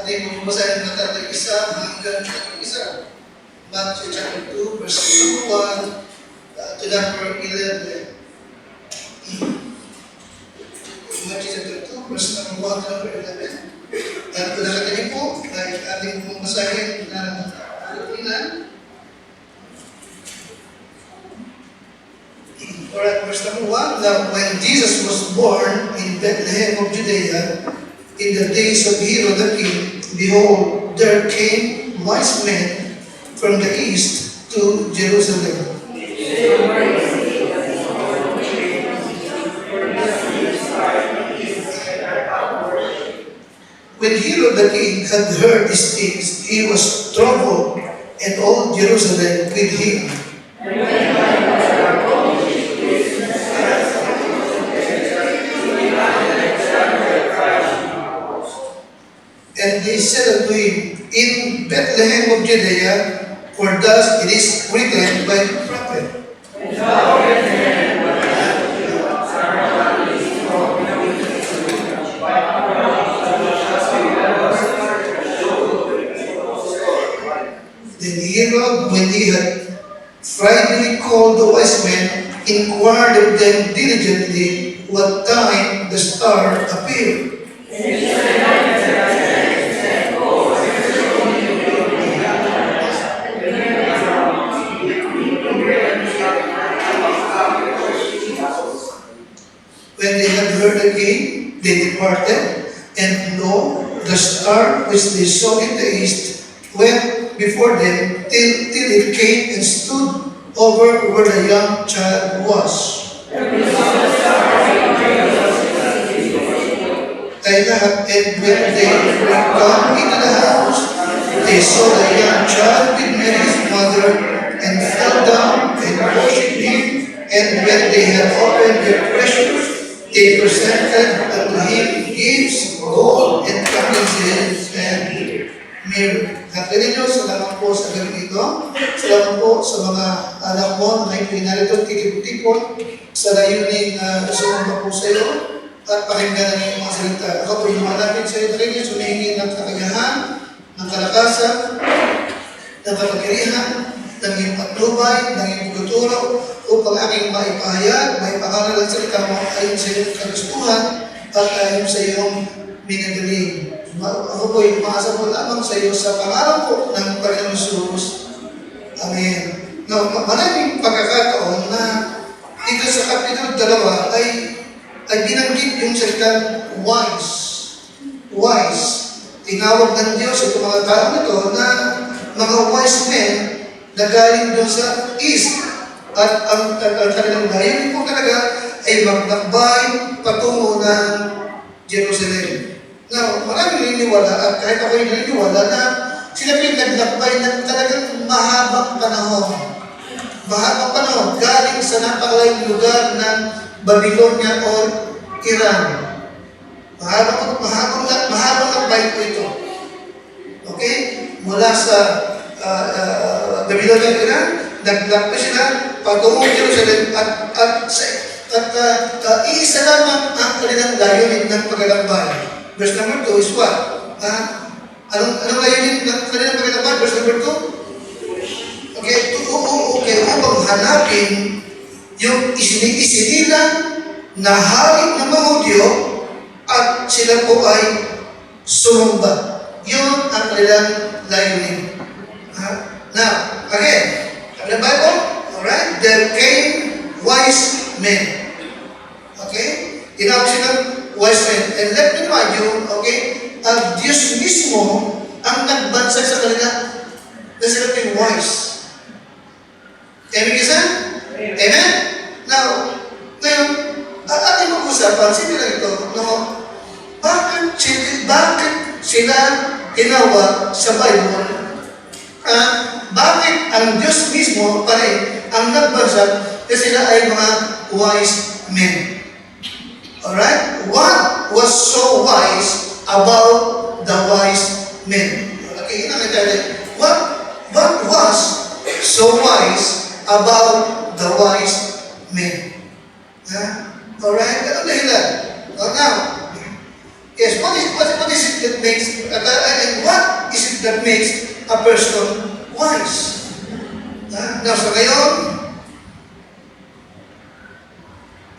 Ating mabasahin ng tatlong isa hanggang tatlong isa. Matthew chapter 2, verse 1 to number 11. Matthew chapter 2, verse number 1 to number 11. At kung nakatanin po, ay ating mabasahin ng Pilipinan. Alright, verse number 1. Now, when Jesus was born in Bethlehem of Judea, in the days of Herod the king, behold, there came wise men from the east to Jerusalem. When Herod the king had heard these things, he was troubled, and all Jerusalem with him. And they said unto him, in Bethlehem of Judea, for thus it is written by the prophet. Then Herod, when he had privately called the wise men, inquired of them diligently what time the star appeared. When they had heard again, they departed, and lo, the star which they saw in the east went before them till it came and stood over where the young child was. And when they were come into the house, they saw the young child with Mary his mother, and fell down and worshipped him. And when they had opened their treasures, they presented unto him gifts, gold, and frankincense, and myrrh. Nakinig nyo, salamat po sa galing ito. Salamat po sa mga anak mo na may pinarito, tikip-tipon, sa layuning sumamba po sa iyo, at pakinggan ng iyong mga salita. Ako po yung malapit sa iyo rin, sumihingi ng kakayahan, ng kalakasan, ng kapagyarihan, ng iyong patnubay, ng iyong pagtuturo, upang aking maipahayag, maipangaral ang salita mo ayon sa iyong kagustuhan at ayon sa iyong minagaling. Ako po ay umaasa po lamang sa iyo sa pangalan po ng Panginoon Jesus. Amen. Now, maraming pagkakataon na dito sa Kapitulo 2 ay binanggit yung salitang wise. Wise. Tinawag ng Diyos itong mga tao nito na mga wise men na galing doon sa east. At ang kanilang layunin po talaga ay maglakbay patungo ng Jerusalem. Now, maraming naniniwala at kahit ako yung naniniwala na sila pinaglakbay ng talagang mahabang panahon. Mahabang panahon galing sa napakalayong lugar ng Babylonia o Iran. Mahabang lakbay po ito. Okay? Mula sa Babylonia o Iran, naglakbay sila patungong Jerusalem at iisa lamang ang kanilang layunin ng paglalakbay. Verse number 2 is what? Anong layunin ng kanilang paglalakbay? Verse number 2? Okay, upang hanapin yung isinilang na hari ng mga Hudyo at sila po ay sumamba. Yun ang kanilang layunin. Now, again, the Bible, alright, there came wise men. Okay? Tinawag silang wise men. And let me remind you, okay, ang Diyos mismo ang nagbansag sa kanila na sila yung wise. Amen, isa? Amen? Now, ngayon, ating mag-usapan, sino lang ito, no? Bakit sila tinawag sa Bible? Bakit ang Diyos mismo pa rin ang nagbansag na sila ay mga wise men? Alright? What was so wise about the wise men? Okay, what was so wise about the wise men? Alright? Ano dahilan? Now, yes, what is that makes a person wise? Now, sa ngayon,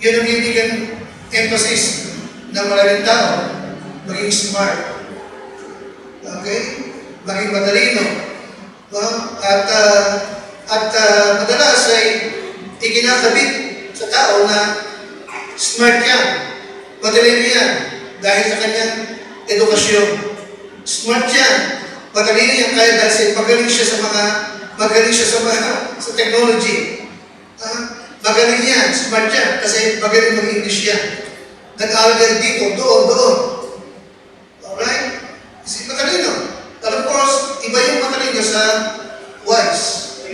yun ang bibigyan emphasis ng maraming tao, maging smart. Okay? Maging matalino. At madalas ay ikinakabit sa tao na smart yan, matalino yan, dahil sa kanyang edukasyon. Smart yan, matalino yan, kaya dahil magaling siya sa technology. Magaling yan, smart yan, kasi magaling mag-English yan. Nag-aaral yan dito, doon. Alright? Kasi matalino. But of course, iba yung matalino sa wise.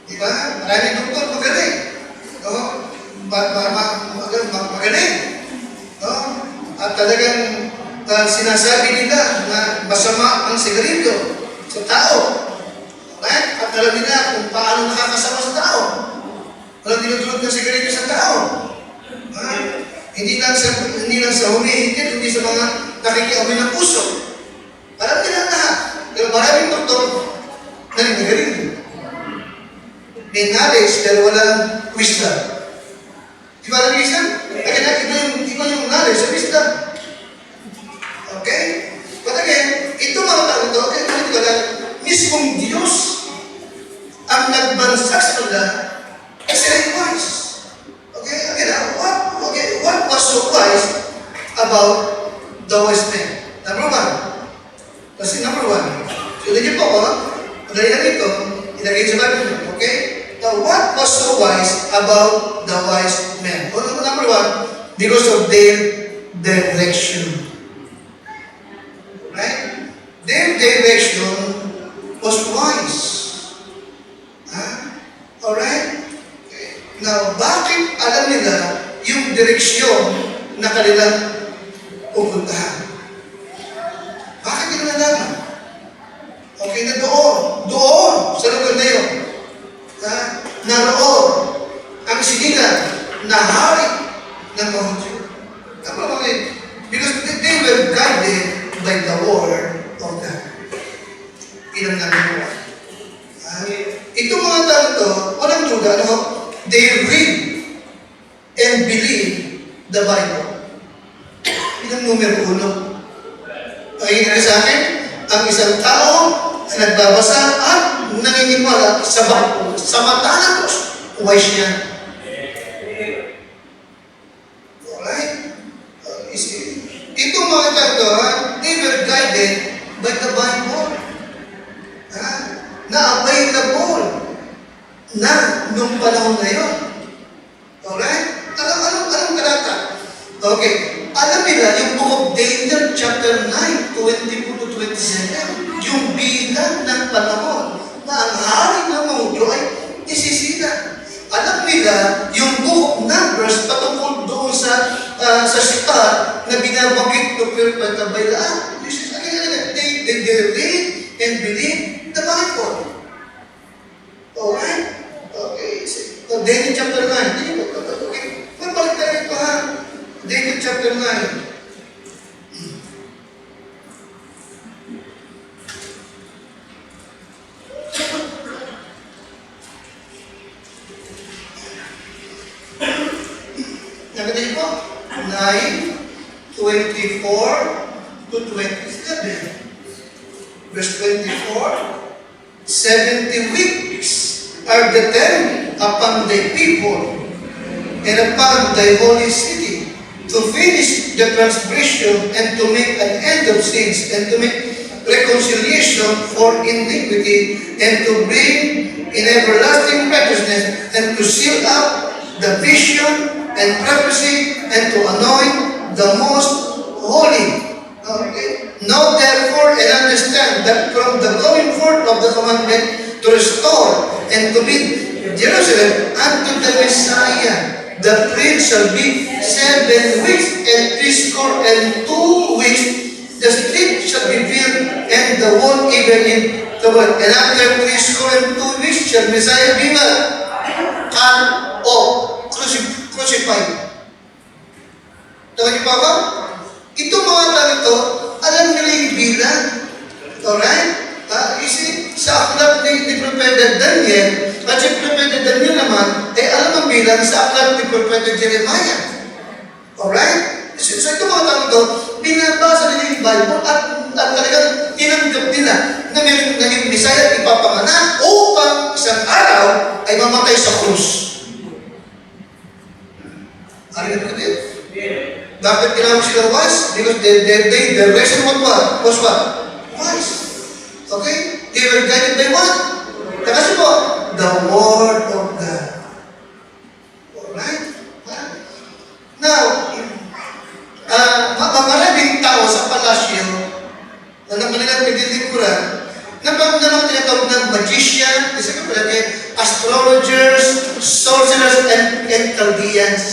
Diba? Maraming doktor magaling. Magaling. At talagang sinasabi nila na masama ang sigarilyo sa tao. Right? At alam nila kung paano nakakasama sa tao. Walang dinudulog ng sigarilyo sa tao. Hindi lang sa humihigit, hindi sa mga nakikiamoy ng puso. Alam nila lahat. Pero maraming doktor na nagagaling. May knowledge pero walang wisdom. Di ba ang wisdom? Iba yung knowledge sa wisdom. Okay? But again, ito mga tao ito, mismong Diyos ang nagbansak sa kanila kasi ay wise. Okay? Again, what was so wise about the wise men? Number one. Kasi number one. So, hindi po ako, madali lang ito, ilagay sa Bible. Okay? Now, what was so wise about the wise men? Well, number one, because of their direction. Right? Their direction was wise. Alright? Okay. Now, bakit alam nila yung direksyon na kanilang pupuntahan? Bakit nila nalaman? Okay, na doon, sa lugar na yun, naroon ang sinilang na hari ng mga Diyo. Because they were guided by the word of God. Ilang namin mo. Itong mga tao ito, walang duda, they read and believe the Bible. Ilang numero 1. Pakinggan sa akin, ang isang tao na nagbabasa at naniniwala sa Bible, sa mata ng Diyos, wise niya. Alright? Itong mga tao, they were guided by the Bible. Na available na nung panahon na yun. Alright? Anong talata? Okay. Alam nila yung Book of Daniel chapter 9, 24 to 27, yung bilang ng panahon na ang hari ng mundo ay isisila. Alam nila yung Book of Numbers patungkol doon sa star na binabanggit ng Baylaan. They read and believe the Bible. Alright? Okay. So, Daniel chapter 9. Okay. Mabalik tayo ito ha. Daniel chapter 9. Nakatay po? 9:24 to 27. Verse 24, 70 weeks are determined upon thy people and upon thy holy city to finish the transgression and to make an end of sins and to make reconciliation for iniquity and to bring in everlasting righteousness and to seal up the vision and prophecy and to anoint the most holy. Okay. Know therefore and understand that from the going forth of the commandment to restore and to build Jerusalem unto the Messiah, the prince shall be 7 weeks and 62 weeks. The street shall be built and the wall even in the world. And after 62 weeks shall Messiah be cut off, crucified. Tawag niyo pa ba? Itong mga tao ito Propeta Daniel, at si Propeta Daniel naman, ay alam ang bilang sa aklat ni Propeta Jeremiah. Alright? So ito mga tao ito, binabasa nila yung Bible at talagang tinanggap nila na may naging Messiah at ipapanganak upang isang araw ay mamatay sa krus. Ano yun natin? Bakit tinawag sila wise? Because their reason was what? Wise. Okay? They were guided by what? Kasi po, the Word of God. Alright? Now, maraming tao sa palasyo na ng kanilang pinilikuran na tinatawag ng magician, isa ka pala astrologers, sorcerers, and Chaldeans.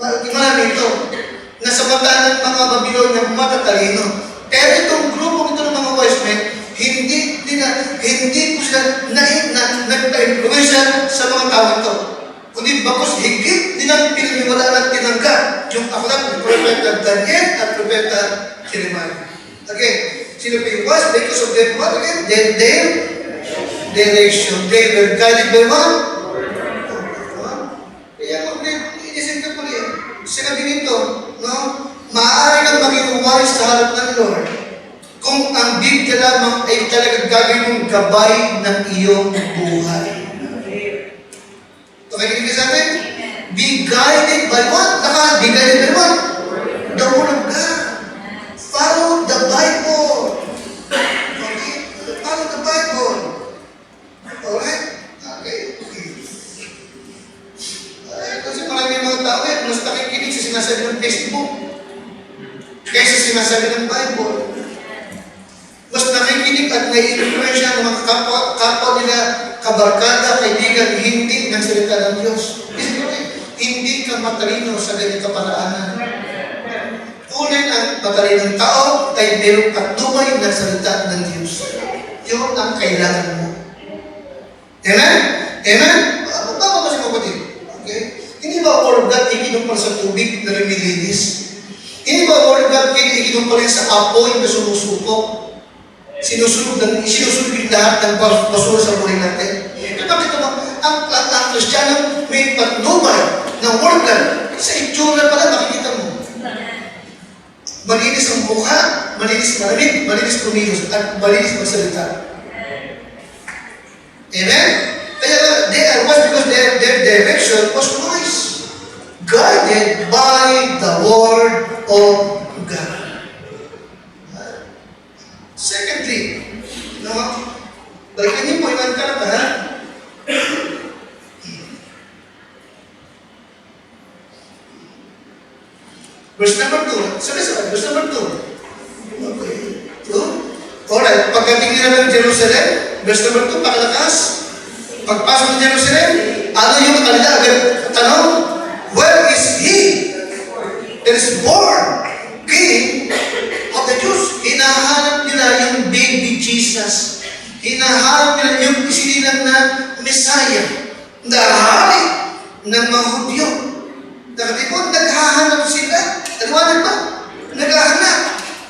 Marami ito. Nasa bata ng mga Babylon na matatalino. Pero itong grupo ito ng mga wise men, hindi po sila nagpa-influensya sa mga tao ito. Kundi bakos higit nilang pinaniwalaan at tinanggap yung aklat ni Propeta Daniel at Propeta Jeremiah. Again, sino pa yung wise? Because of their what again? Their direction. They were guided by what? Kaya inisip ka po rin. Sinabi nito, no? Maaari kang maging wise sa harap ng Lord kung ang Biblia lamang ay talagang gagawin mong gabay ng iyong buhay. Nakikinig ka sa atin? Be guided by what? Be guided by what? The Word of God. Follow the Bible. Okay? Follow the Bible. Alright? Okay. Kasi maraming mga tao mas nakikinig sa sinasabi ng Facebook kaysa sinasabi ng Bible. Mas nakikinig at nai-influensya ng mga kapwa nila, kabarkada, kaibigan, hindi ng salita ng Diyos. Hindi ka matalino sa ganitong kaparaanan. Unang ang matalinong tao ay mayroong patnubay ng salita ng Diyos. Yun ang kailangan mo. Amen? Amen? Baka ba si kapatid? Okay? Hindi ba Word of God ikinumpal sa tubig na lumilinis? Hindi ba Word of God ikinumpal sa apoy na sumusupok? Sinusunog yung lahat ng basura sa buhay natin. Bakit naman, ang Kristiyano may patnubay ng Word of God. Sa itsura pala, makikita mo. Malinis ang mukha, malinis malamig, malinis kumilos, at malinis magsalita. Amen? Kaya they are wise because their direction was wise. Guided by the Word of God. Secondly, balikan niyo po yung karata, ha? Verse number 2. Sabi, verse number 2. Okay. 2. Alright, pagdating nila ng Jerusalem, verse number 2, pakalakas. Pagpasok ng Jerusalem, ano yung kanila agad tanong? Where is he? There is born King of the Jews. Hinahanap nila yung baby Jesus. Hinahanap nila yung isinilang na Messiah. Na hari ng mga Hudyo. Nakatipon, naghahanap sila. Naghahanap ba? Naghahanap.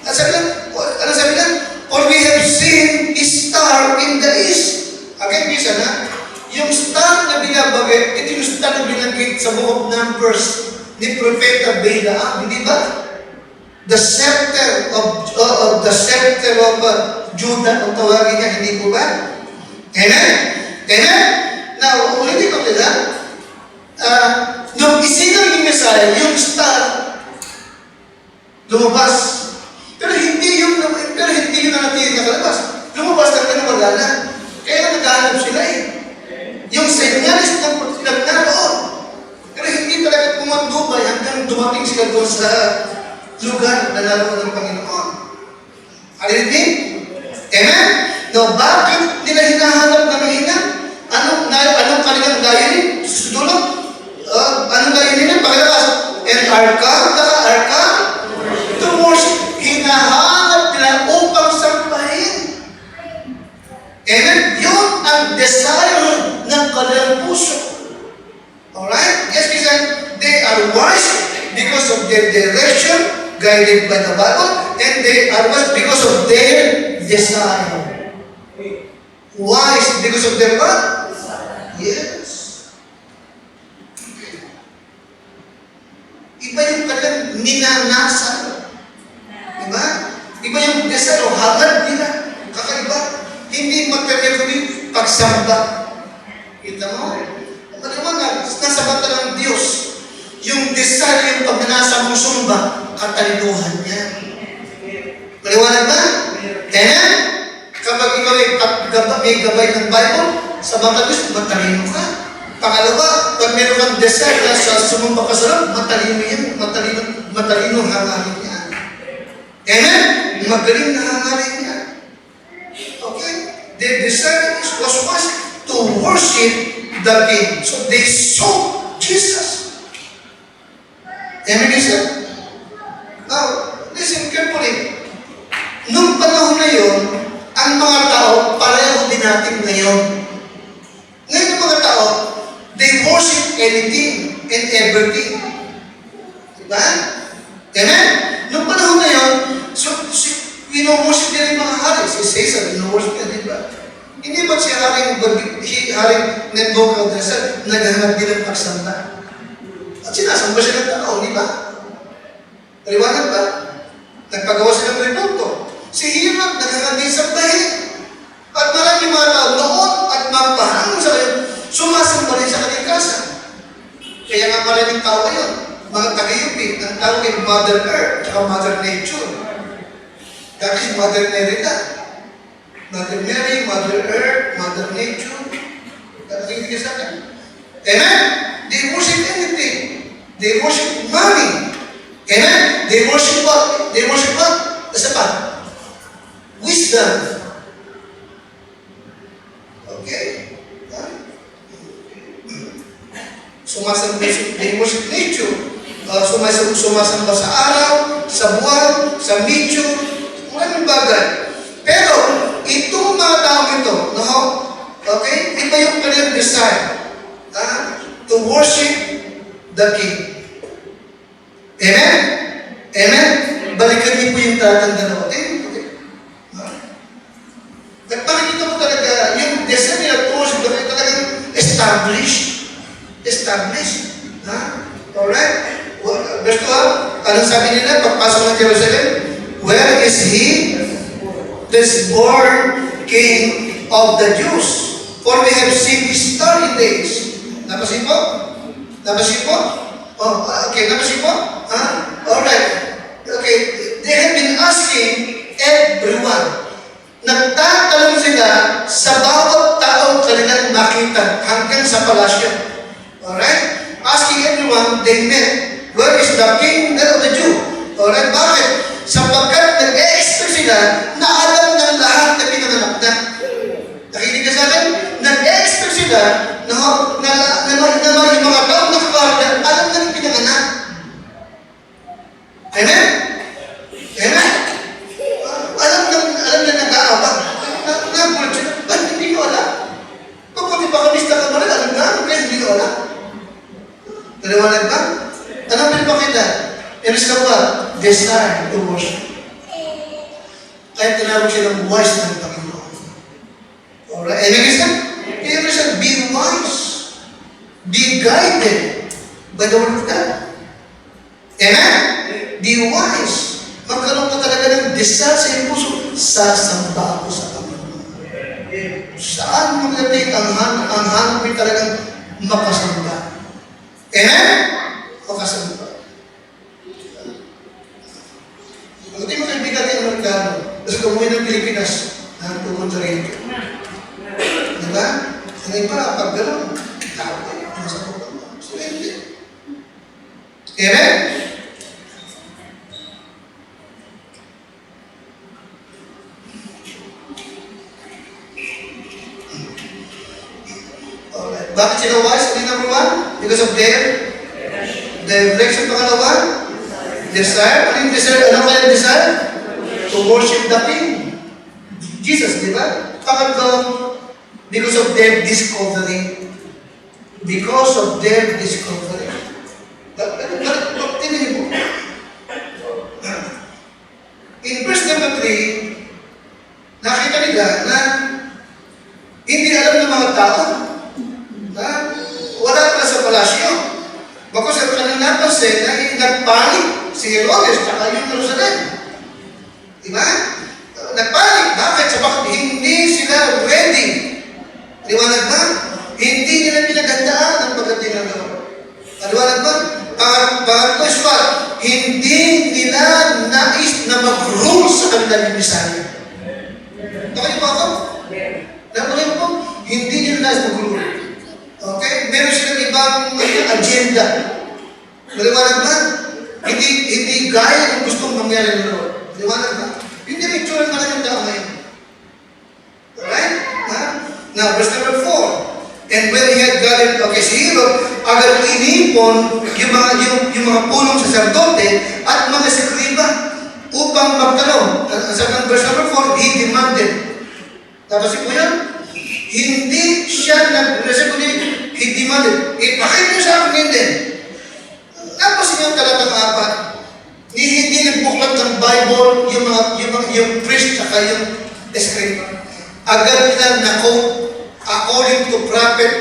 Ano sabi lang? For we have seen a star in the east. Again, bisa na, yung star na binabagay, ito yung star na binanggit sa book of Numbers ni Propeta Balaam, hindi ba? The scepter of Judah, ang tawagin niya, hindi po ba? Amen? Amen? Now, ulitin ko nila, nung isilang yung Messiah, yung star, lumabas. Pero hindi yung nanatili nakalabas. Lumabas na wala na. Kaya naghahanap sila eh. Yung senyalis ng pagkilag naroon. Pero hindi talaga pumandubay hanggang dumating sila doon sa lugar na naroon ng Panginoon. Alright? Amen? No, bakit nila hinahanap na mahina? Anong kanilang layunin? Susunod? Anong layunin nila? Pakilakas. And arka? To worship. Hinahanap nila upang sampahin. Amen? Yun ang desire ng kanilang puso. Alright? Yes, kasi they are wise because of their direction, guided by the Bible, and they are wise because of their desire. Wise because of their what? Yes. Iba yung kanilang minanasan. Diba? Iba yung desire o hangad nila. Kakaiba. Hindi material kundi pagsamba. Kita mo? Maliwanag, nasa mata ng Diyos. Yung desire, yung pagnanasa mong sumba, katalinuhan niya. Maliwanag ba? Kaya, kapag ikaw ay may gabay ng Bible, sa mata Diyos, matalino ka. Pangalawa, pag meron kang desire na sa sumumba ka sa Lord, matalino yan. Matalino ang hangarin niya. Amen? Magaling na hangarin niya. Okay? Their desire was to worship the King. So they saw Jesus. Amen, listen? Now, listen carefully. Noong panahon na yun, ang mga tao, pareho din natin ngayon. Ngayon ang mga tao, they worship anything and everything. Diba? Amen? Noong panahon na yun, worship nila yung mga hari. Si Caesar, worship nila, diba? Hindi ba si Haring Nebuchadnezzar naghahanap din ng pagsamba? At sinasamba siya ng tao, di ba? Paliwanag ba? Nagpagawa siya ng rebuto. Si Hirot naghahanap din sa bahay. At maraming mga tao noon at mapahangon sa kayo, sumasamba rin sa kanyang kasa. Kaya nga maraming tao ngayon, mga taga-yupi, ang tawag ay Mother Earth at Mother Nature. Dati si Mother Mary na. Mother Mary, Mother Earth, Mother Nature. Nakikinig ka sa akin. Amen? They worship anything. They worship money. Amen? They worship what? They worship what? Isa pa? Wisdom. Okay? They worship nature. Sumasamba sa araw, sa buwan, sa nature, maraming bagay. Pero, itong mga tao ito, no? Okay? Iba yung kanilang desire. To worship the King. Amen? Amen? Balikan niyo po yung tatanda na. Okay? Nagpakikita mo talaga, yung desire nila to worship the King talagang established. Established. Alright? Verse 2, anong sabi nila? Pagpasok ng Jerusalem, where is He? This born King of the Jews. For we have seen His 30 days. Napasin po? Napasin po? Oh, okay, napasin po? Alright. Okay, they have been asking everyone. Nagtatanong sila sa bawat taong kanilang nakita hanggang sa palasyo. Alright? Asking everyone they met, where is the King of the Jew? Alright, bakit? Sapagkat nag-e-expect sila na alam ng lahat na pinanganak na. Nakinig ka sa akin? Nag-e-expect sila na yung mga taong nakakarga, alam na ng pinanganak. Amen? Amen? Alam na nag-aabang. Nagulat sila. Ba't hindi nyo alam? Pagkuti pa kamista ka ba rin, alam na, kaya hindi nyo alam. Naliwanag ba? Anong pinapakita? There is the what? Desire to worship. Kaya tinawag siya ng wise ng Panginoon. Alright? And again, kaya siya, be wise. Be guided by the word of God. Amen? Be wise. Magkaroon ka talaga ng desire sa iyong puso. Sasamba ako sa Panginoon. Saan magdating ang hanap mo talagang makasamba? Amen? Makasamba. Ang hindi mo kaibigan ng Amerikano, kasi kumuhin ng Pilipinas, nagtugon sa rin. Diba? Ang iba, pag gano'n, tawag, nasa bukang mo. So, hindi. Amen? Alright. Bakit sila wise? Hindi number one? Because of their direction. Pangalawa? Desire. Ano yung desire? Ano kaya yung desire? To worship the King. Jesus, di ba? Pangatlo, because of their discovery. Because of their discovery. Tinig mo. In verse number 3, nakita nila na si Herodes, tsaka yung Jerusalem. Diba? Nagpanik. Bakit? Bakit hindi sila ready? Liwanag ba? Hindi nila pinaghandaan ang pagdating ng Lord. Liwanag ba? Pangalawa, hindi nila nais na mag-rule sa kanilang misaya. Nakalimutan ba ako? Nakalimutan po? Hindi nila nais mag-rule. Okay? Meron silang ibang agenda. Liwanag ba? Hindi gaya ng gustong mangyari ng Lord. Liwanag ba? Hindi rin itsura ng maraming tao ngayon. Alright? Now, verse number 4. And when he had gathered, okay, si Herod, agad inipon yung mga pulong saserdote at mga sekriba upang magtanong. Sabi ng verse number 4, he demanded. Tapos po yan, hindi siya nag-resip, he demanded. Bakit niyo sa akin hindi? Tapos yung talatang 4, hindi nagbuklat ng Bible yung priest at yung escriba. Agad nila nako according to prophet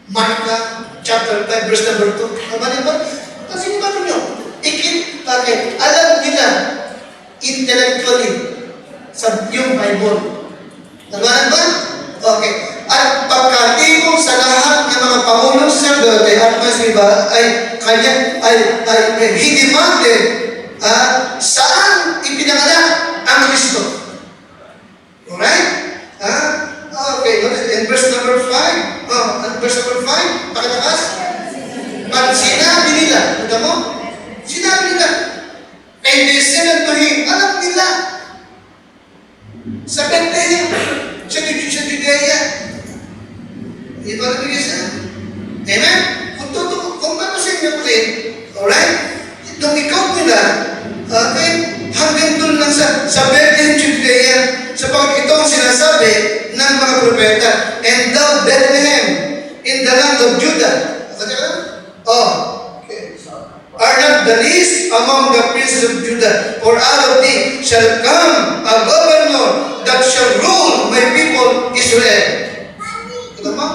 Micah chapter 5 verse number 2. Naman ba? Kasi ba ninyo? Bakit? Alam nila intellectually sa yung Bible. Naman ba? Okay. At pagkatipong sa lahat ng mga pangulong sacerdote at mga escriba ay he demanded saan ipinanganak ang Kristo. Alright? Okay, in verse number 5. Verse number 5, pakitakas. Pag sinabi nila, ito mo? Sinabi nila. And they said unto him, alam nila. Sa Bethlehem, sa Judea. Ito ang nabigay siya. Amen? Kung papasin niyo po rin, alright? Nung ikaw nila, okay, hanggang doon lang sa Bethlehem, Judea, sapagkat ito ang sinasabi ng mga propeta. And thou, Bethlehem, in the land of Judah. Okay. Are not the least among the princes of Judah, for out of thee shall come a governor that shall rule my people Israel. Ito mo?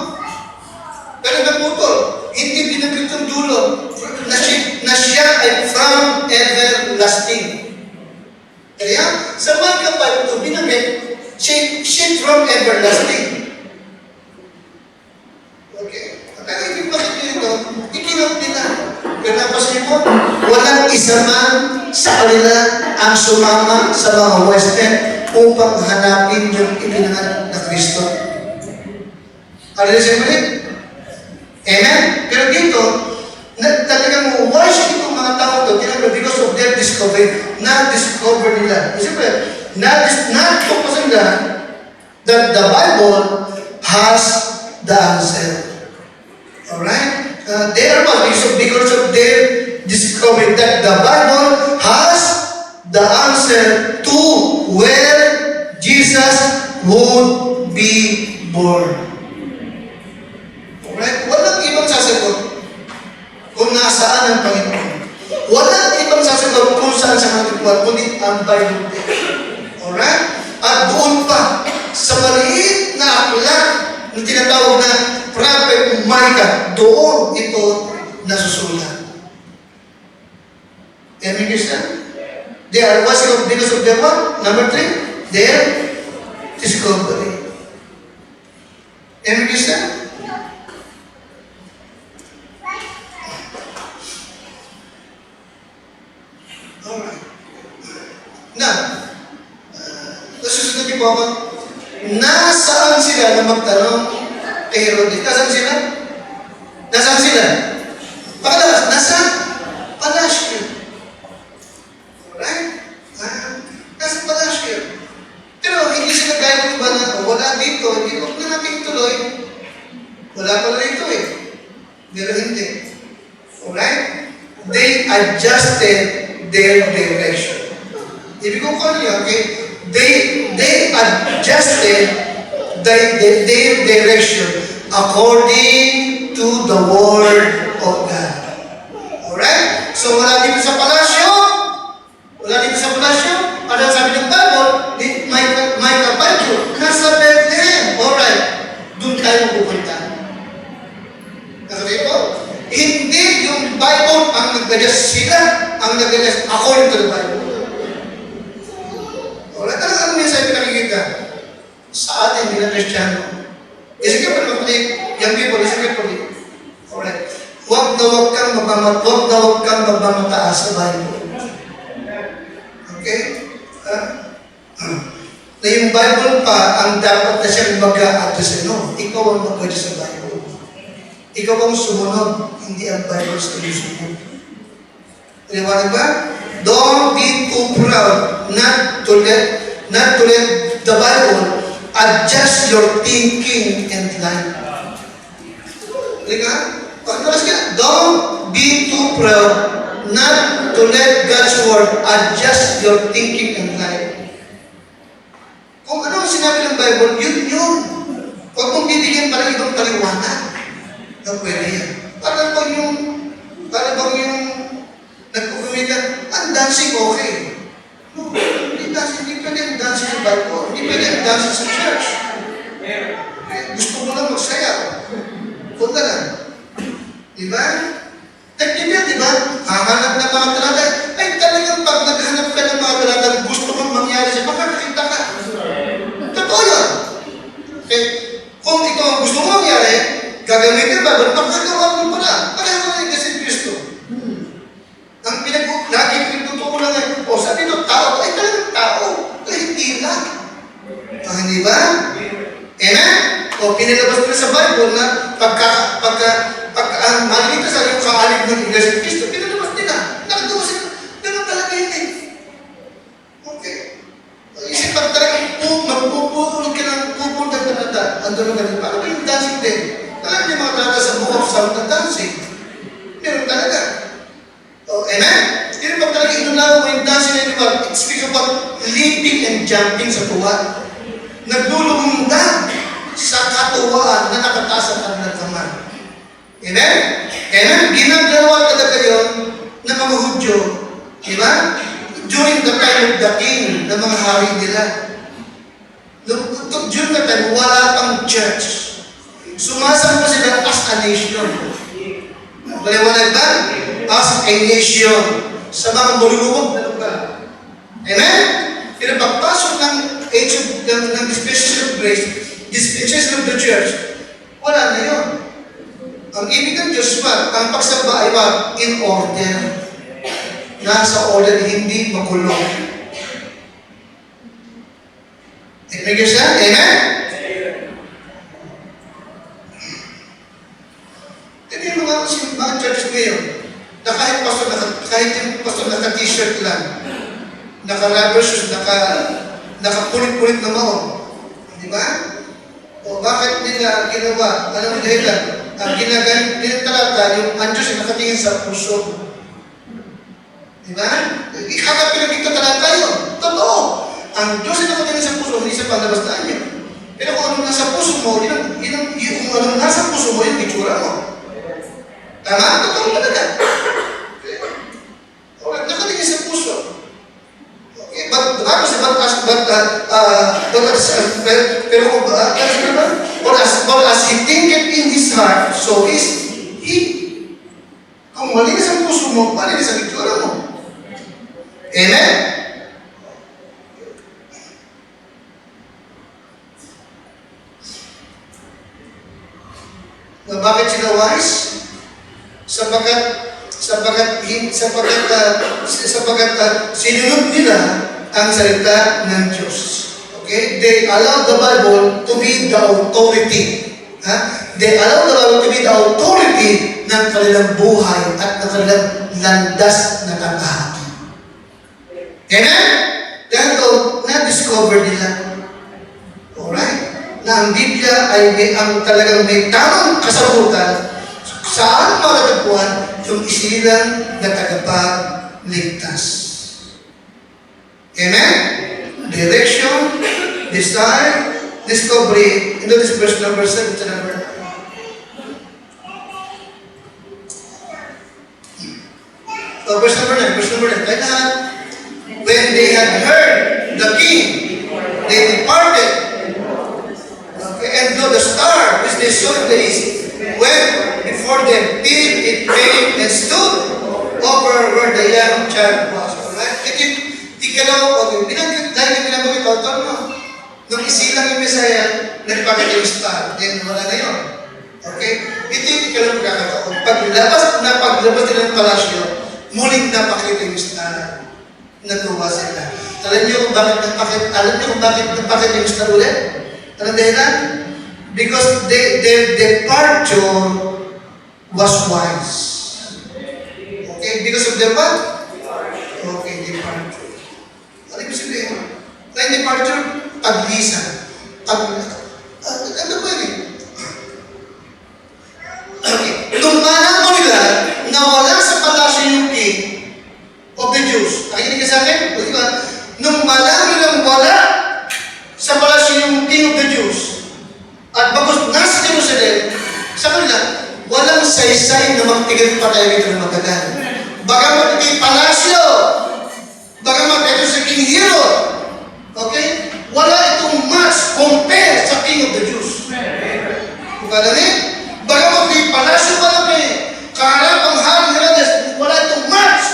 Pero naputol, hindi binagit ang dulo na siya ay from everlasting. Kaya, sa Micah 5, binagit, she from everlasting. Okay. Pero hindi bakit nito, ikinap nila. Pero napasin mo, walang isa man sa kanila ang sumama sa mga Western upang hanapin yung ipinanganak na Kristo. Ano na siya ulit? Amen? Pero dito, talagang watch itong mga tao ito, because of their discovery, na-discover nila. Kasi pa, na-focus nila that the Bible has the answer. Alright? They are what? Because of their discovery that the Bible has the answer to where Jesus would be born. Alright? Walang ibang sasagot kung nasaan ang Panginoon. Walang ibang sasagot kung saan siya matagpuan, kundi ang Bible. Alright? At doon pa, sa maliit na aklat na tinatawag na Prophet Micah, doon ito nasusulat. Amen, Christian? They are watching because of their what? Number 3, their discovery. Amen, Christian? Alright. Now, nasusunod niyo po ako. Nasaan sila na magtanong kay Herodes? Nasaan sila? Nasaan sila? Pakalawas, nasa palasyo. Alright? Nasa palasyo. Pero hindi sila gaya ng iba na wala dito, hindi ko na natin tuloy. Wala pala dito eh. Pero hindi. Alright? They adjusted their direction. Ibig ko niyo, okay? They adjusted their direction according to the Word of God. Alright? So wala dito sa palasyo. Wala dito sa palasyo. Ano sabi ng Bible? Micah 5, nasa Bethlehem. Alright. Doon tayo pupunta. Nasabi ko? Hindi yung Bible ang nag-adjust sila ang nag-test according to the Bible. Wala talaga ang mensahe pinakikita sa atin bilang Kristiyano. Isip ka pa naman young people, isip ka pa rin. Alright. Huwag kang magmamataas sa Bible. Okay? Na yung Bible pa ang dapat na siyang mag-a-address. No, ikaw ang mag-address sa Bible. Ikaw ang sumunod, hindi ang Bible sa iyo sumunod. Liwanag ba? Don't be too proud not to let the Bible adjust your thinking and life. Don't be too proud not to let God's Word adjust your thinking and life. Kung ano ang sinabi ng Bible, yun. Huwag mong bibigyan pa ng ibang paliwanag. Na pwede yan. Para bang yung nagpupumi ka, ang dancing okay. No, hindi pwede ang dancing sa Bible. Hindi pwede ang dancing sa church. Gusto mo lang magsayaw. Punta na. Diba? Technical, diba? Hahanap na mga talata. Ay, talagang pag naghanap ka ng mga talata, gusto mong mangyari siya, makakakita ka. Totoo yun. Okay. Kung ito ang gusto mong mangyari, gagamitin ba? Magkagawa mo pala. Pareho ka rin kasi Kristo. Ang lagi pinagtutuko lang ay, sabi ito, tao. Ay, talagang tao. Ay, hindi lang. Hindi ba? Amen? Pinilabas nila sa Bible na malilito sa yung kaalig ng Iglesia ni Cristo, pinilabas nila. Nakagawa sila. Ganun talaga yun eh. Okay. Isip pag talagang magpupulog ka ng pupulog na nata. Andun na ganun. Paano yung dancing din? Talagang yung mga talaga sa book of sound na dancing. Meron talaga. Amen? Pero pag talaga inunawa mo yung dancing na inuwa, it speaks about leaping and jumping sa tuwa. Naglulumunda sa katuwaan na nakataas ang kanilang kamay. Amen? Amen? Ginagawa talaga yun ng mga Hudyo. Diba? During the time of the king, ng mga hari nila. During the time, wala pang church. Sumasamba sila as a nation. Paliwanag ba? As a nation. Sa mga mululubog na lugar. Amen? Pero pagpasok ng age of ng dispensation of grace, dispensation of the church, wala na yun. Ang ibig ng Diyos ang pagsamba ay in order. Nasa order, hindi makulong. Ibig siya? Amen? Tignan mo nga kasi mga church ngayon, na kahit yung pastor naka-t-shirt lang, naka-rubber shoes, naka-pulit-pulit na maon. Di ba? O bakit nila ginawa? Alam mo dahilan? Ang ginagamit nila talaga, yung ang Diyos ay nakatingin sa puso. Di ba? Ikakapin ang kita talaga yun. Totoo. Ang Diyos ay nakatingin sa puso, hindi sa panlabastaan niya. Pero kung ano nasa puso mo, kung ano nasa puso mo, yung itsura mo. Tama? Totoo talaga. Okay. Nakatingin sa puso. Okay. But as he thinketh in his heart, so is he. Kung malinis ang puso mo, malinis ang itsura mo. Amen? Bakit sila wise? Sapagkat sinunod nila ang salita ng Diyos. Okay? They allow the Bible to be the authority. They allow the Bible to be the authority ng kanilang buhay at ng kanilang landas na katahanan. Amen? Dahil na-discover nila. Alright? Na ang Biblia ay talagang may tamang kasagutan saan matatagpuan yung isilang na tagapagligtas. Amen? Direction, desire, discovery. Ito is verse number 7 to number 9. So, verse number 9. Kaya lahat, when they had heard the king, they departed. Okay, and though the star which they saw in the east went before them till it came and stood over where the young child was. Alright? Ito yung ikalaw, okay, dahil pinagkakit author mo. Nung isilang yung Messiah, nagpakita yung star. Then wala na yun. Okay? Ito yung ikalaw pagkakataon. Paglabas nila ng palasyo, muling napakita yung star. Natuwa sila. Alam niyo kung bakit napakita yung star ulit? Alam dahilan? Because their departure was wise. Okay? Because of their what? Okay, departure. Ano ibig sabihin? Yung departure, paglisan. Ano ba yun? Okay. Nung malaman nila na wala sa palasyo yung king of the Jews. Nakikinig ka sa akin? Diba? Nung malaman nilang wala sa palasyo yung king of the Jews, at bagos nasa Jerusalem, sa kanila, walang saysay na magtigil pa tayo dito ng matagal. Bagamat ito'y palasyo, bagamat ito sa King Herod, okay? Wala itong match compare sa King of the Jews. Bagamat ito'y palasyo malaki, kaharap ang Haring Herodes, wala itong match.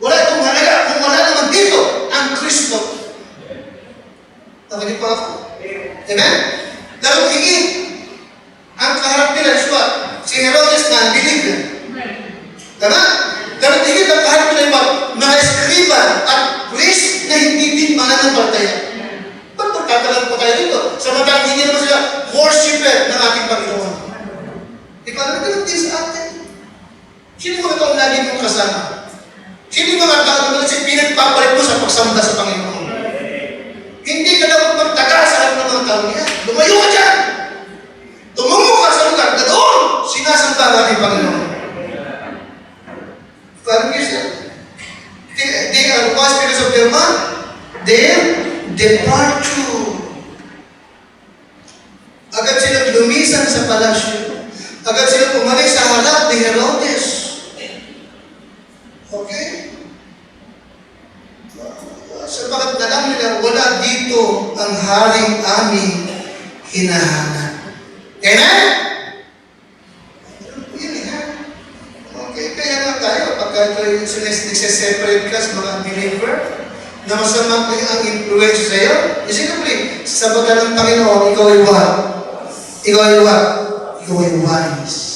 Wala itong halaga kung wala naman dito ang Kristo. Nakinig pa ako? Amen? Dahil higit, ang kaharap nila is what? Si Herodes na unbeliever. Tama? Dahil higit ang kaharap nila yung mga eskriba at priest na hindi din mananampalataya. Ba't magtatalang po tayo dito? Samantalang hindi naman sila worshipper ng ating Panginoon. Di ba naman ganun din sa atin? Sino mga taong lagi mong kasama? Sino mga taong naman si pinagpapalit mo sa pagsamba sa Panginoon? Hindi ka dapat magtaga sa harap ng mga tao niya. Lumayo ka dyan! Tumungo ka sa lugar na doon sinasamba ang ating Panginoon. Parang yun siya. They are wise because of their what? Their departure. Agad silang lumisan sa palasyo. Agad silang umalik sa harap ni Herodes. Okay? Sapagat alam nila, wala dito ang haring aming hinahanap. Amen? Yun ha? Okay, kaya nga tayo, pagka ito yung nagsiseparate ka sa mga believer, na masama ko ang influence sa'yo, siyempre, sa sabagan ng Panginoon, ikaw ay what? Ikaw ay what? Ikaw ay wise.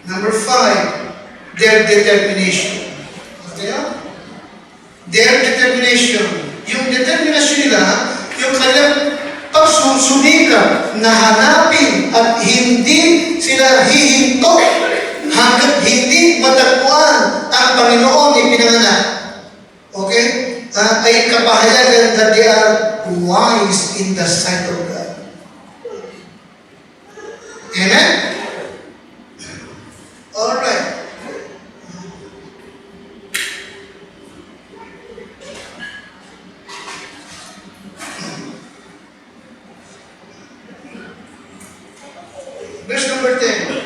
Number 5, their determination. Okay? Their determination. Yung determination nila, yung kanilang pagsusumika na hanapin at hindi sila hihinto hanggat hindi matagpuan ang Panginoon ipinanganak. Okay? Ay kapahayagan that they are wise in the sight of God. Amen? Alright. Verse number 10.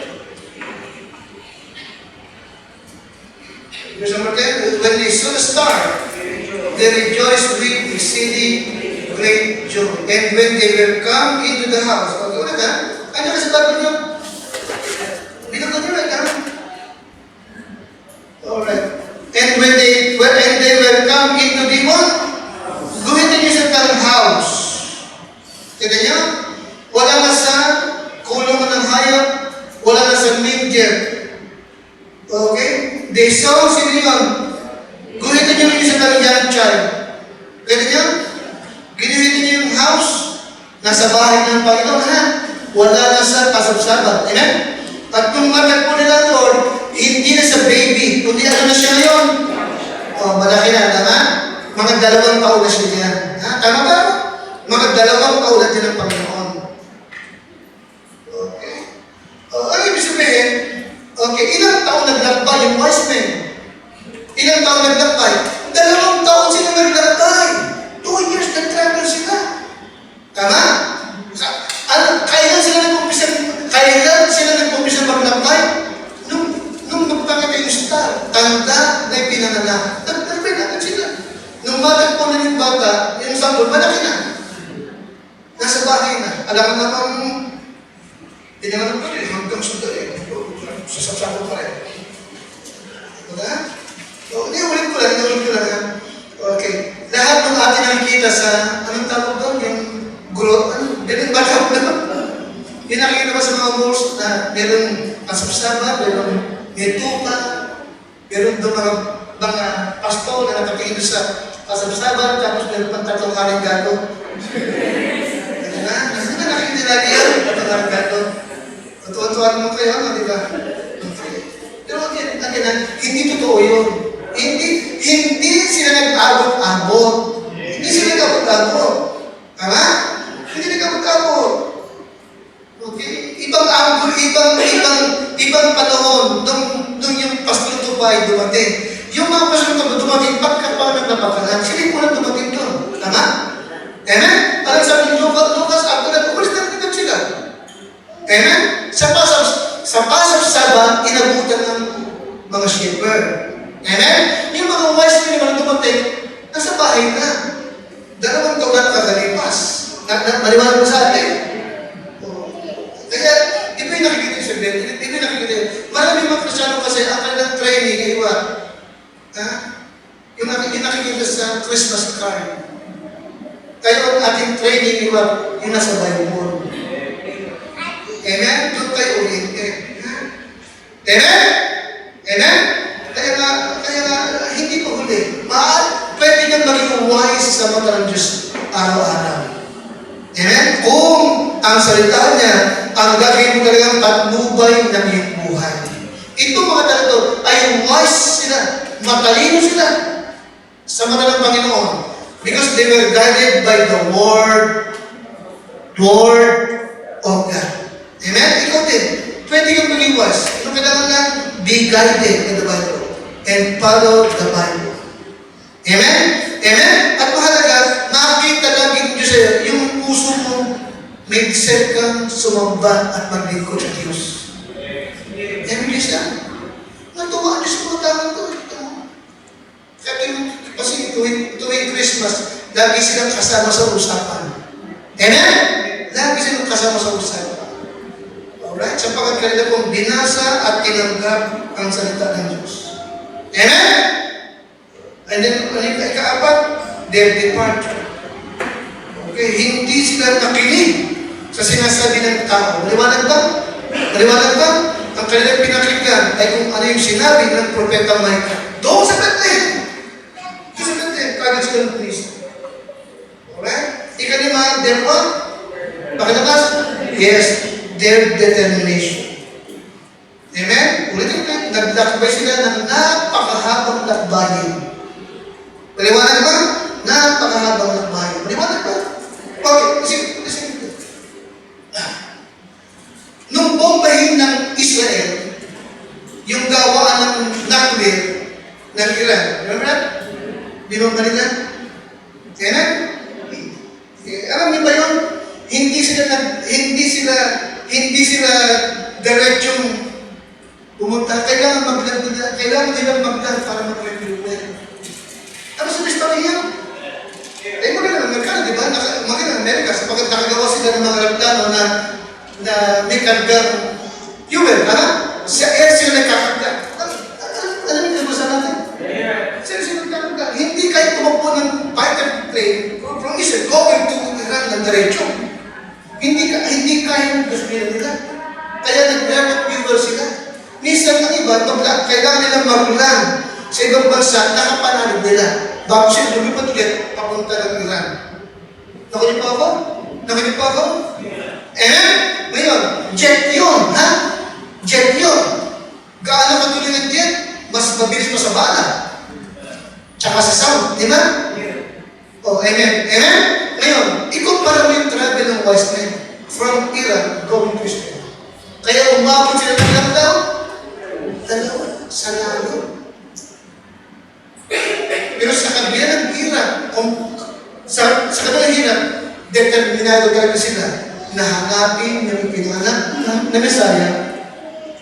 Verse number 10. When they saw the star, they rejoiced with exceeding great joy. And when they were come into the house, okay, ulit ha? Ano kasi bago nyo? Alright. And when they were come into the one, guhitin niyo sa kanilang house. Kita niyo? Wala na sa kulungan ng hayop, wala na sa manger. Okay? They saw sino yun. Guhitin niyo sa kanilang young child. Kita niyo? Ginuhitin niyo yung house, nasa bahay ng Panginoon, ha? Wala na sa kasabsaban. Amen? At kung matagpo nila, Lord, hindi na sa baby, kundi ano na siya ngayon? Malaki na, tama? Mga 2 taon na siya diyan. Ha? Tama ba? Mga 2 taon na din ang Panginoon. Okay. Ano ibig sabihin? Okay, ilang taon naglakbay yung wise men? Ilang taon naglakbay? 2 taon sila naglakbay. 2 years nag-travel sila. Tama? Kailan sila nag-umpisa maglakbay? Nung magpangita yung star, tanda na ipinanganak. Nagtarbay natin sila. Nung matagpo na yung bata, yung sampol, malaki na. Nasa bahay na. alam ka namang, tinanong pa rin, hanggang sundali, sasapsapon pa rin. Diba? So, ulit ko lang. Okay. Lahat ng atin nakikita sa, anong tawag doon? Yung growth, ganun ba tawag doon? Yung nakikita ba sa mga malls na merong pasapsaba, merong may tupa, meron doon mga pasto na nakatingin sa pasapsaba, tapos meron pang tatlong haring gato. Ano na? Ano na nakikita lagi yan? Tatlong haring gato. Tutuan mo kayo, di ba? Okay. Pero again, hindi totoo yun. Hindi sila nag-abot-abot. Hindi sila nag-abot-abot. Tama? Hindi nag-abot-abot. Okay? Ibang angle, ibang panahon, nung yung Pastor Tupay dumating. Yung mga Pastor Tupay dumating, pagkapalang napakalan, sila po lang dumating doon. Tama? Amen? Parang sabi ni Lucas, after that, umalis na rin sila. Amen? Sa pasap-saba, inabutan ng mga shepherd. Amen? Yung mga wise men naman dumating, nasa bahay na. 2 taon na nakakalipas. Maliwanag mo sa atin. Kaya, iba yung nakikita yung sabihin. Iba yung nakikita yung... Maraming mga Kristyano kasi, ang kanilang training ay iba. Yung nakikita sa Christmas card. Kaya ang ating training iba, yung nasa Bible. Amen? Doon tayo oriented. Amen? Amen? Kaya nga, hindi ko huli. Pwede niyang maging wise sa mata ng Diyos araw-araw. Amen? Kung ang salita niya, ang gagawin mo talagang patnubay ng iyong buhay. Ito mga talato ay wise sila, matalino sila sa mata ng Panginoon. Because they were guided by the Word of God. Amen? Ikaw din. Pwede kang maging wise. Ano kailangan lang? Be guided in the Bible and follow the Bible. Amen? Amen? At mahalaga, makikita lang yung Diyos sa'yo, yung puso mo, may desire kang sumamba at maglingkod sa Diyos. Amen, Diyos yan. Natuwa ang Diyos mga tao ito. Kasi tuwing Christmas, lagi silang kasama sa usapan. Amen? Lagi silang kasama sa usapan. Alright? Sapagat kanila pong binasa at tinanggap ang salita ng Diyos. Amen? And then, ika-apat, their departure. Okay, hindi sila nakinig sa sinasabi ng tao. Maliwanag ba? Maliwanag ba? Ang kanilang pinakinggan ay kung ano yung sinabi ng Propeta Micah. Doon sa Bethlehem. Doon sa Bethlehem, kagad sila ng Kristo. Alright? Ikalima, their what? Pakilakas? Yes, their determination. Amen? Ulitin ko, naglakbay sila ng napakahabang lakbayin. Maliwanag ba? Napakahabang lakbayin. Maliwanag ba? Okay, listen. Nung bombahin ng Israel, yung gawaan ng nuclear ng Iran, remember that? Binomba nila? Amen? Alam niyo ba yun? Hindi sila diretsong pumunta. Kailangan nilang magdag para mag-refuel. Ano sa story yan? Eh, magandang Amerikano, di ba? Magandang Amerika, sapagkat nakagawa sila ng mga aeroplano na may kargang fuel, Sa air sila nagkakarga. Alam niyo ba sa natin? Sila nagkakarga. Hindi kayo tumakbo ng fighter plane from Israel going to Iran ng diretso. Hindi kaya ng gasolina nila. Kaya nag-air fuel sila. Minsan ang iba, kailangan nilang mag-land sa ibang bansa, nakapanalid nila. Bago sila lumipat ulit, papunta ng Iran. Nakinig po ako? Nakinig po ako? Ngayon, jet yun, Jet yun. Gaano katuloy ng jet? Mas mabilis pa sa bala. Tsaka sa sound, di ba? Oh, amen. Amen? Ngayon, ikumpara mo yung travel ng wise men from Iran going to Israel. Kaya umabot sila ng ilang taon? 2 sa lalo. Pero sa kabila ng hirap, sa kabila ng hirap, determinado talaga sila na hanapin yung pinanganak na Mesaya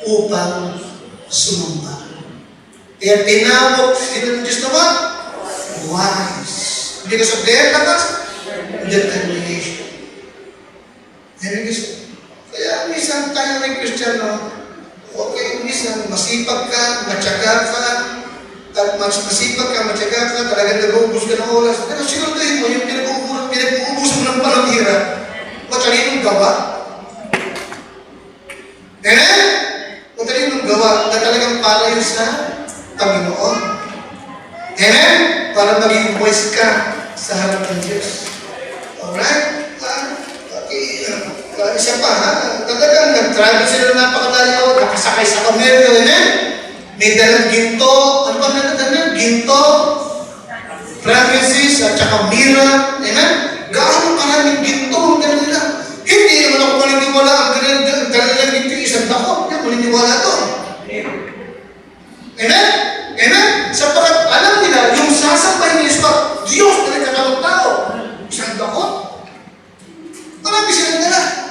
upang sumamba. Kaya tinawag sila ng Diyos naman, wise. Because of their lakas, determination. Amen guys. Kaya minsan tayo may Kristiyano, okay, minsan masipag ka, matyaga ka, at masipag ka, matyaga ka, talagang nag-uubos ka ng oras. Pero siguraduhin mo, yung pinag-uubos mo ng panahira, matalinong gawa. Amen? Matalinong gawa na talagang para yun sa Panginoon. Amen? Para maging voice ka sa harap ng Diyos. Alright? Okay. Isa pa, ha? Talagang nag-travel sila napakalayo, nakasakay sa kamelyo, amen? May dalang ginto, ano ba dalang ginto, frankincense, at saka myrrh, amen? Gaano karaming ginto ang dala nila. Hindi naman ako maniniwala ang dala nila ginto isang takot. Hindi ako maniniwala doon. Amen? Amen? Sapagat alam nila, yung sasambay ni Yesus, Diyos na nagkakawang tao. Isang takot. Marami silang dala.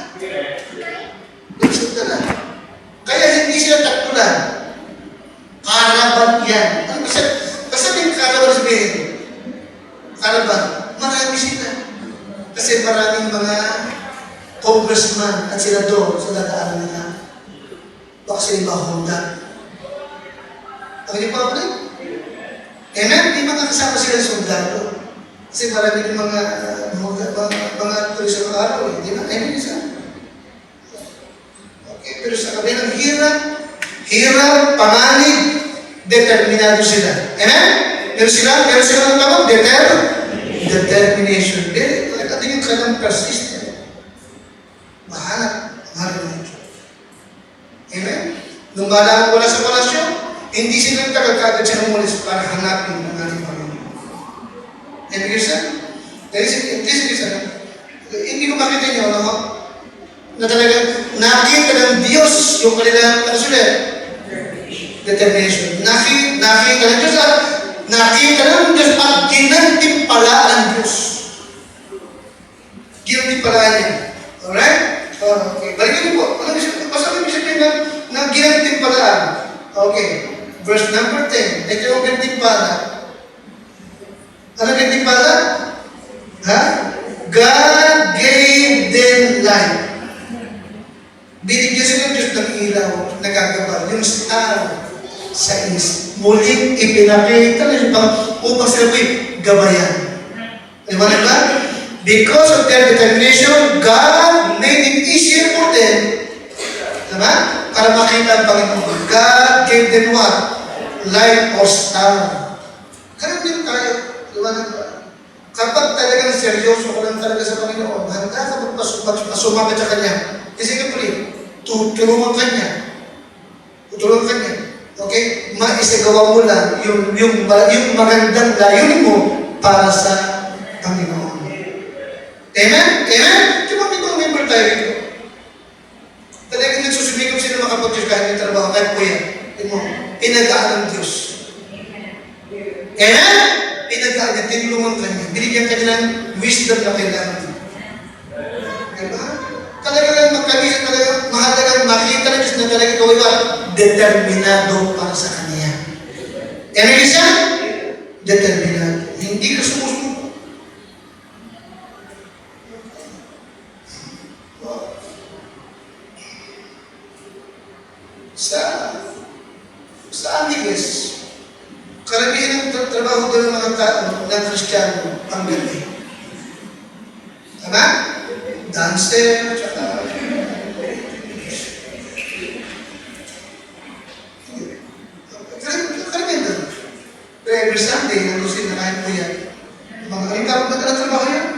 Kaya hindi sila taktulan. Karaban yan. Ano basta yung karaban sabihin? Karaban. Marami sila. Kasi maraming mga congressman at senador sa dadaanan nila. Baka sila iba Honda. Ang hindi pa ulit? Amen? May mga kasama sila sa soldado. Kasi maraming mga tulis ng araw. Hindi na? Amen isa. Pero sa kabilang hirap, panganib, determinado sila. Amen? Pero sila ang tawag, determination. Talaga din yung kanilang persistent. Mahanap ng Diyos. Amen? Nung malaman wala sa palasyo, hindi sila nagtagagagad siya umulis para hanapin ang ating Panginoon. Amen, Kirsan? Hindi ko makita niyo, no? Na talagang nakita ng Diyos yung kanilang, determination. Nakita ng Diyos at nakita ng Diyos at ginantimpala ng Diyos. Ginantimpala niya. Alright? Okay. Balikin po. Basta may sabihin na ginantimpalaan. Okay. Verse number 10. Ito yung ginantimpala. Ano ginantimpala? Ha? God gave them life. Binigyan sila ng Diyos ng ilaw na gagabal. Yung star sa is. Muling ipinakita na siya upang sila po'y gabayan. Diba ba? Because of their determination, God made it easier for them. Diba? Para makita ang Panginoon. God gave them what? Light or star. Ganun din tayo. Diba ba? Kapag talagang seryoso ka lang talaga sa Panginoon, handa ka magpasumapit sa Kanya. Kasi kapag tutulungan ka niya. Tutulungan ka niya. Okay? Maisagawa mo lang yung magandang layunin mo para sa Panginoon. Amen? Amen? Di ba may mga member tayo ito? Talagang nagsusumikap sila makapag-Diyos kahit may trabaho, kahit po yan. Pinagaan ng Diyos. Amen? Pinagaan niya, tinulungan ka niya. Binigyan ka niya ng wisdom na kailangan niya. Diba? Talaga lang magkabisa, talaga mahalagang makita ng Diyos na talaga ikaw ay determinado para sa Kanya. Amen isa? Determinado. Hindi ka sumusunod. Sa Angeles, karamihan ng trabaho doon ng mga tao ng Kristiyano ang gabi. Tama? Dancer, tsaka karamihan doon. Pero every Sunday, nalusin na kahit po yan. Mga kalimtawag na trabaho yan?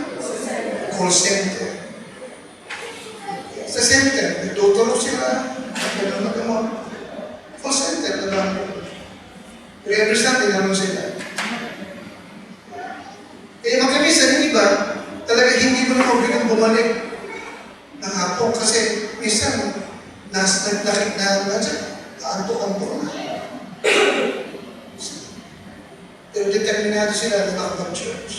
Call center. Sa center, nagtutulog sila. Call center, trabaho. Pero every Sunday, nalusin sila. Kaya magkabisa ng iba, talaga hindi mo na obligang bumalik ng hapon kasi minsan naantok-antok na. Pero determinado sila na makapag-church.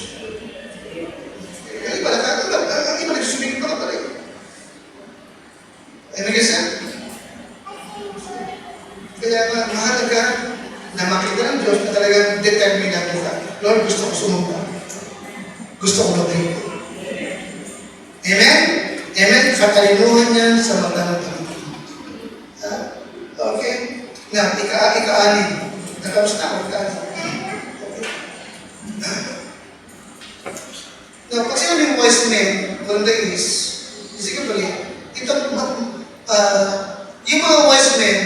Kaya iba ang iba nagsusumigil pa talaga. Ay nag-isa? Kaya mahalaga na makita ng Diyos na talagang determinado ka. Lord, gusto ko sumumpa. Gusto ko maging. Amen? Amen? Katalinuhan yan sa mata ng Panginoon. Okay? Now, ika-anim. Nakapos na ako, ika-anim. Now, pag sinabi yung wise men, ganda is, basically, ito, yung mga wise men,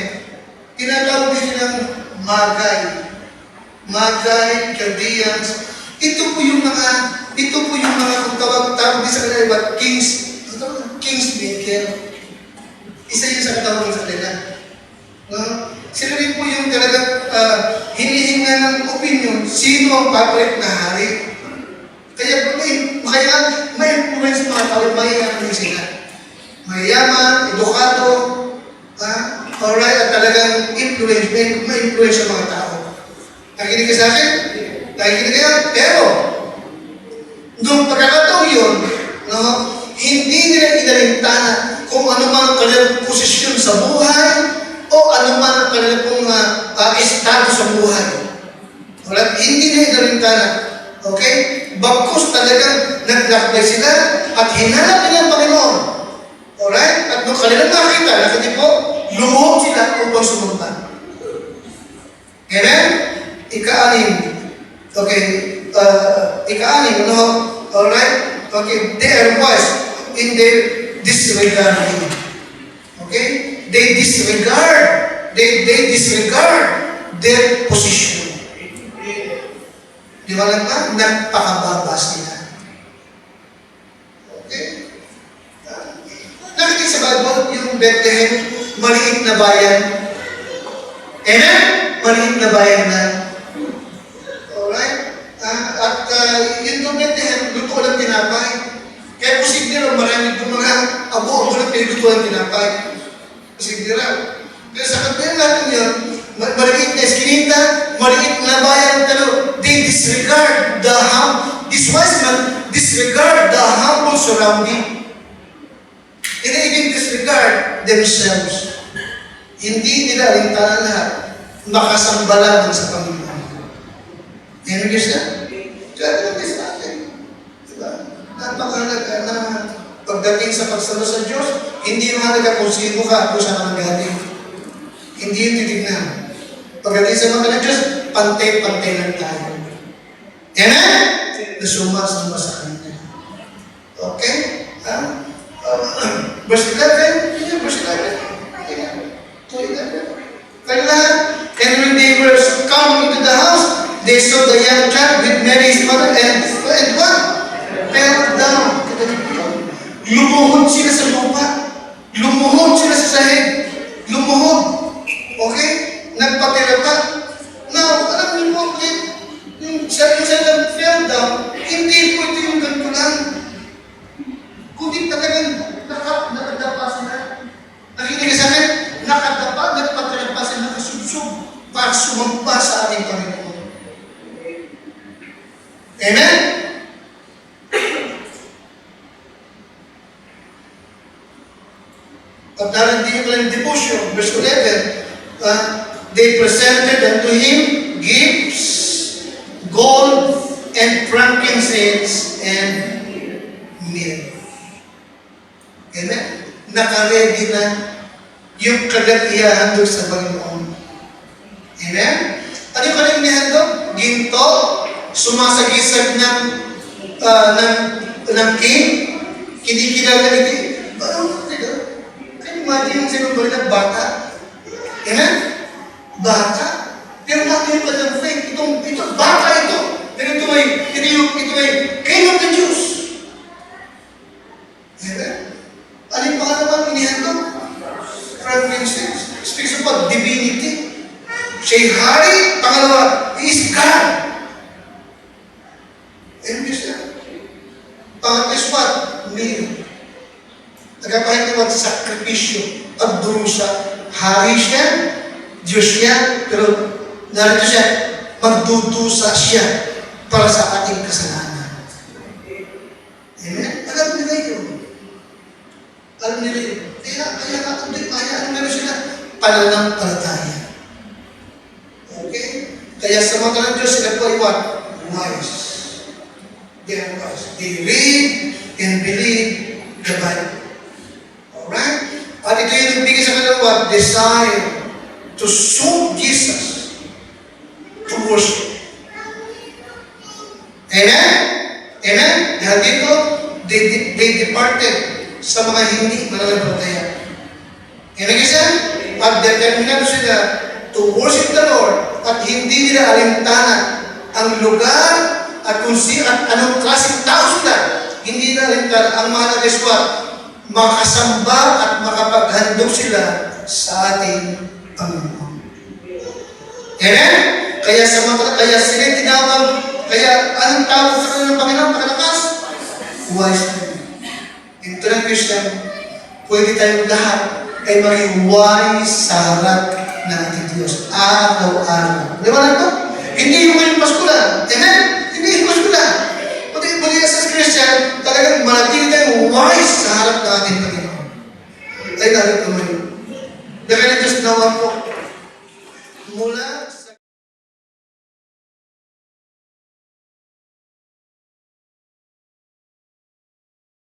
tinatawag din ng magay. Magay, Chaldeans. Ito po yung mga, kung tawag din sa kanila, kingsmaker. Isa yun sa katawag sa kanila. Sila rin po yung talagang hinihinga ng opinion, sino ang papalit na hari. Kaya may influence mga tao, mayayaman din sila. Mayayaman, edukado, alright, at talagang influence, may influence sa mga tao. Nakikinig ka sa akin? Nakikinig kayo? Pero, nung pagkakataon yun, hindi nila inalintana kung ano man kanilang posisyon sa buhay o ano man ang kanilang estado sa buhay. Alright? Hindi nila inalintana. Okay? Bagkus talagang naglakbay sila at hinanap nila ang Panginoon. Alright? At nung kanilang nakita, nakita po, lumuhod sila upang sumunod. Amen? Ika-anim. Okay. Ika-anim, no? Alright? Okay. They are wise in their disregarding. Okay? They disregard their position. Di ba lang ba? Nagpakababa sila. Okay? Nakikita sa Bible yung Bethlehem, maliit na bayan. Amen? Maliit na bayan na. Alright? At yung Bethlehem, luto lang tinapay. Kaya posible rin marami itong mga abo-abo na pinuto lang tinapay. Posible rin. Kaya sa kapila natin yun, maliit na eskinita, maliit na bayan, pero they disregard this wise man disregard the humble surrounding. And they even disregard themselves. Hindi nila rintanan lahat makasambala sa Panginoon. Yan yung gusto? Kaya ito gusto natin. Diba? Napakahalaga na pagdating sa pagsalo sa Diyos, hindi mahalaga kung sino ka kung saan ka magaling. Hindi yung titignan. Pagdating sa mga ng Diyos, pantay-pantay lang tayo. Amen? Nasuma-suma sa Kanya. Okay? Verse 11? Verse 11. And when they were come into the house, they saw the young child with Mary his mother and what? Fell down. Lumuhod sila sa lupa. Lumuhod sila sa sahig. Lumuhod. Okay? Nagpatira pa. Now, alam niyo mo, yung sabi fell down, hindi po ito yung ganito lang. Kundi talagang nakadapa sila. Nakikinig sa akin, nakadapa, nagpatira pa sila, nakasubsub para sumampa sa ating Panginoon. Amen? At narinig ko lang devotion, verse 11, they presented unto him gifts, gold, and frankincense, and myrrh. Amen? Nakaredy na yung kagatiyahan doon sa Panginoon. Amen? Ano yung kanilang nihandog? Ginto, sumasagisag ng king, kinikilala ni king. Parang, imagine yung sinubali ng bata. Amen? Bata. Pero natin yung kanyang faith. Itong bata ito. Pero ito ay King of the Jews. Amen? Alin pa ka naman inihandog? Frankincense. Speaks about divinity. Siya'y hari. Pangalawa, he is God. Amen siya. Pangatlo is what? Mary. Nagpapahintay sa sakripisyo, pagdurusa, hari siya, Diyos siya, pero narito siya, magdudusa siya para sa ating kasalanan. Amen? Alam nila yun. Alam nila yun. Kaya ano sila? Pananampalataya. Okay? Kaya sa mga ng Diyos, sila po ay what? Wise. They are wise. They read and believe the Bible. At ito yung nagbigay sa kanila what? Desire to sought Jesus, to worship. Amen? Amen? Dahil dito, they departed sa mga hindi mananampalataya. Amen kasi? At determinado sila to worship the Lord at hindi nila alintanan ang lugar at kung at anong klaseng tao sila. Hindi nila alintanan. Ang mahalaga is what? Makasamba at makapaghandog sila sa ating Panginoon. Amen? Kaya sila tinawag, kaya anong tawag sa kanila ng Panginoon? Pakalakas? Wise men. Ito ng Christian, pwede tayong lahat ay maging wise sa harap ng ating Diyos. Araw-araw. Di ba na ito? Hindi yung ngayong Pasko lang. Amen? Hindi yung Pasko lang. Pati as Christian, talagang manatili tayong wise sa harap ng ating Panginoon. Ay narito mo yun. Dahil na Diyos nawan po,